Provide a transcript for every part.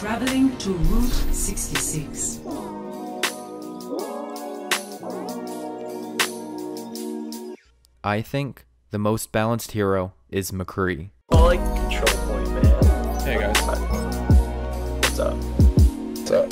Traveling to Route 66. I think the most balanced hero is McCree. Oh, like control point, man. Hey guys. What's up? What's up?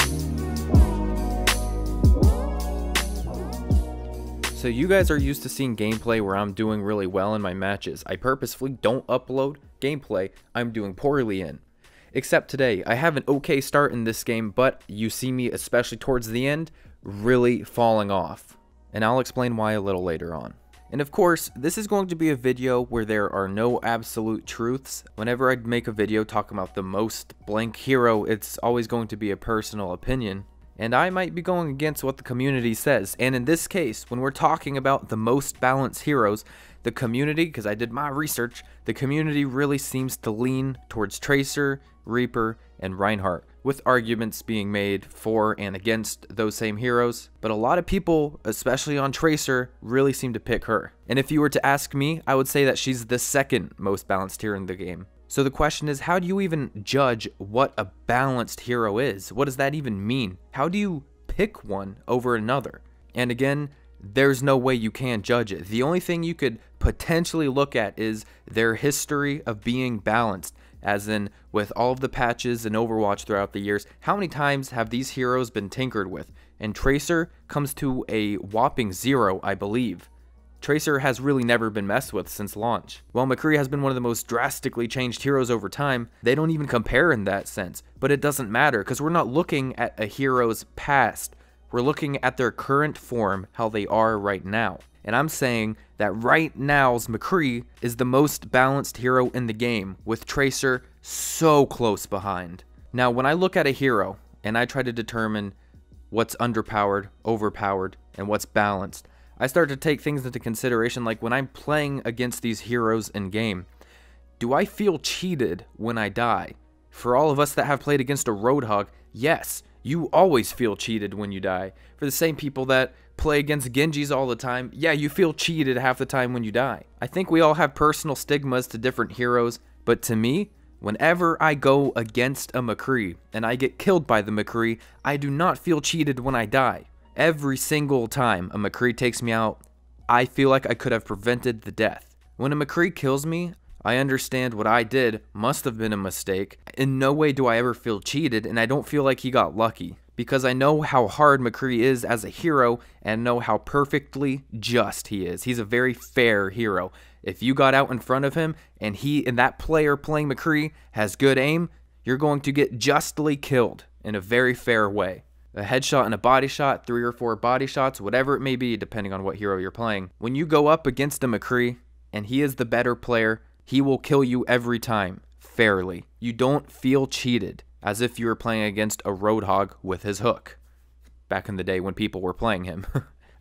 So you guys are used to seeing gameplay where I'm doing really well in my matches. I purposefully don't upload gameplay I'm doing poorly in. Except today, I have an okay start in this game, but you see me, especially towards the end, really falling off. And I'll explain why a little later on. And of course, this is going to be a video where there are no absolute truths. Whenever I make a video talking about the most blank hero, it's always going to be a personal opinion. And I might be going against what the community says. And in this case, when we're talking about the most balanced heroes, the community, because I did my research, the community really seems to lean towards Tracer, Reaper, and Reinhardt, with arguments being made for and against those same heroes. But a lot of people, especially on Tracer, really seem to pick her. And if you were to ask me, I would say that she's the second most balanced hero in the game. So the question is, how do you even judge what a balanced hero is? What does that even mean? How do you pick one over another? And again, there's no way you can judge it. The only thing you could potentially look at is their history of being balanced, as in with all of the patches in Overwatch throughout the years, how many times have these heroes been tinkered with? And Tracer comes to a whopping 0, I believe. Tracer has really never been messed with since launch. While McCree has been one of the most drastically changed heroes over time, they don't even compare in that sense. But it doesn't matter, because we're not looking at a hero's past. We're looking at their current form, how they are right now. And I'm saying that right now's McCree is the most balanced hero in the game, with Tracer so close behind. Now, when I look at a hero, and I try to determine what's underpowered, overpowered, and what's balanced, I start to take things into consideration, like when I'm playing against these heroes in game, do I feel cheated when I die? For all of us that have played against a Roadhog, yes, you always feel cheated when you die. For the same people that play against Genjis all the time, yeah, you feel cheated half the time when you die. I think we all have personal stigmas to different heroes, but to me, whenever I go against a McCree and I get killed by the McCree, I do not feel cheated when I die. Every single time a McCree takes me out, I feel like I could have prevented the death. When a McCree kills me, I understand what I did must have been a mistake. In no way do I ever feel cheated, and I don't feel like he got lucky, because I know how hard McCree is as a hero and know how perfectly just he is. He's a very fair hero. If you got out in front of him and that player playing McCree has good aim, you're going to get justly killed in a very fair way. A headshot and a body shot, 3 or 4 body shots, whatever it may be, depending on what hero you're playing. When you go up against a McCree and he is the better player, he will kill you every time, fairly. You don't feel cheated, as if you were playing against a Roadhog with his hook, back in the day when people were playing him.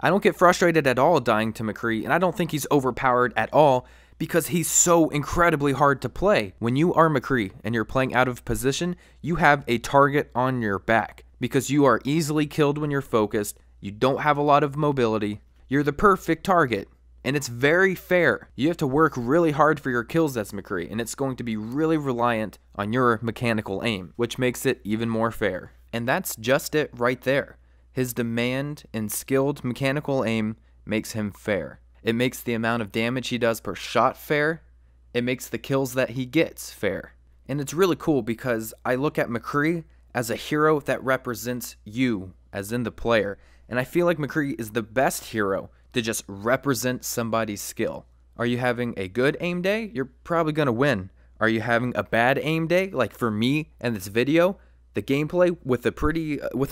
I don't get frustrated at all dying to McCree, and I don't think he's overpowered at all, because he's so incredibly hard to play. When you are McCree and you're playing out of position, you have a target on your back, because you are easily killed when you're focused, you don't have a lot of mobility, you're the perfect target. And it's very fair. You have to work really hard for your kills as McCree, and it's going to be really reliant on your mechanical aim, which makes it even more fair. And that's just it right there. His demand and skilled mechanical aim makes him fair. It makes the amount of damage he does per shot fair. It makes the kills that he gets fair. And it's really cool because I look at McCree as a hero that represents you, as in the player. And I feel like McCree is the best hero to just represent somebody's skill. Are you having a good aim day? You're probably going to win. Are you having a bad aim day? Like for me and this video, the gameplay with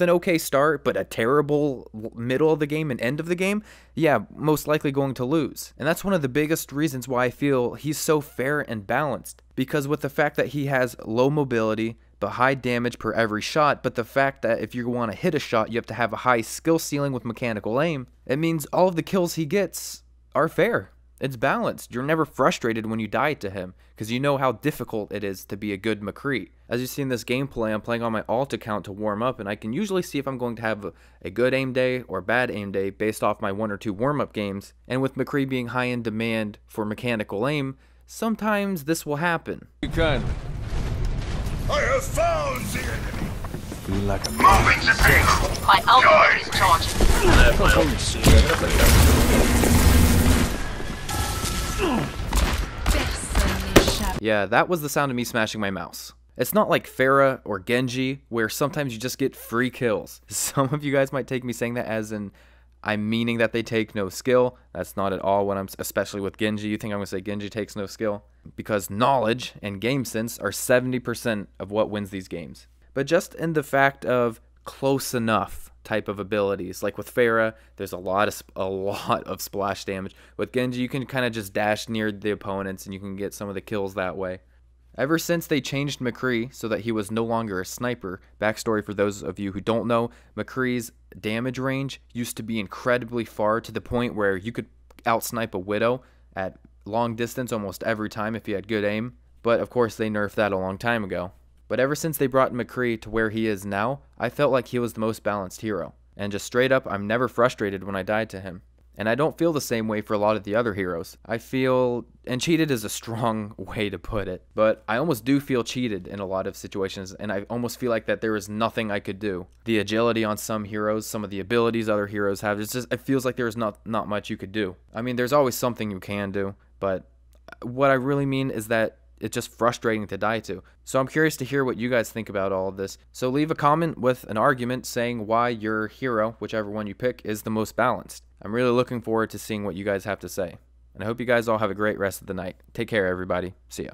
an okay start, but a terrible middle of the game and end of the game, yeah, most likely going to lose. And that's one of the biggest reasons why I feel he's so fair and balanced. Because with the fact that he has low mobility, but high damage per every shot, but the fact that if you want to hit a shot, you have to have a high skill ceiling with mechanical aim, it means all of the kills he gets are fair. It's balanced. You're never frustrated when you die to him, because you know how difficult it is to be a good McCree. As you see in this gameplay, I'm playing on my alt account to warm up, and I can usually see if I'm going to have a good aim day or bad aim day based off my 1 or 2 warm-up games. And with McCree being high in demand for mechanical aim, sometimes this will happen. You can. I have found the enemy. Feel like a Moving the payload. My ultimate is charging. I have my own suit. I'm gonna play that. Yeah, that was the sound of me smashing my mouse. It's not like Pharah or Genji, where sometimes you just get free kills. Some of you guys might take me saying that as in I'm meaning that they take no skill. That's not at all what I'm, especially with Genji. You think I'm going to say Genji takes no skill? Because knowledge and game sense are 70% of what wins these games. But just in the fact of close enough type of abilities, like with Pharah, there's a lot of splash damage. With Genji, you can kind of just dash near the opponents and you can get some of the kills that way. Ever since they changed McCree so that he was no longer a sniper, backstory for those of you who don't know, McCree's damage range used to be incredibly far, to the point where you could outsnipe a Widow at long distance almost every time if you had good aim. But of course they nerfed that a long time ago. But ever since they brought McCree to where he is now, I felt like he was the most balanced hero. And just straight up, I'm never frustrated when I died to him. And I don't feel the same way for a lot of the other heroes. I feel, and cheated is a strong way to put it, but I almost do feel cheated in a lot of situations, and I almost feel like that there is nothing I could do. The agility on some heroes, some of the abilities other heroes have, it's just, it feels like there's not much you could do. I mean, there's always something you can do, but what I really mean is that it's just frustrating to die to. So I'm curious to hear what you guys think about all of this. So leave a comment with an argument saying why your hero, whichever one you pick, is the most balanced. I'm really looking forward to seeing what you guys have to say. And I hope you guys all have a great rest of the night. Take care, everybody. See ya.